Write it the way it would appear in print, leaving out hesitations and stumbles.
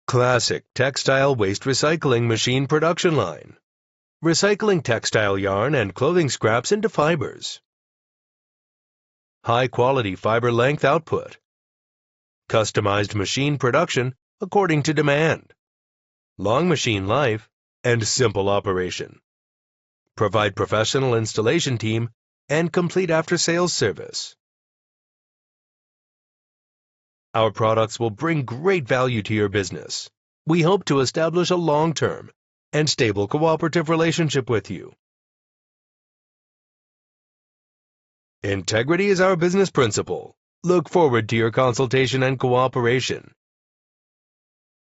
Classic textile waste recycling machine production line. Recycling textile yarn and clothing scraps into fibers. High-quality fiber length output. Customized machine production according to demand. Long machine life and simple operation. Provide professional installation team and complete after-sales service. Our products will bring great value to your business. We hope to establish a long-term and stable cooperative relationship with you. Integrity is our business principle. Look forward to your consultation and cooperation.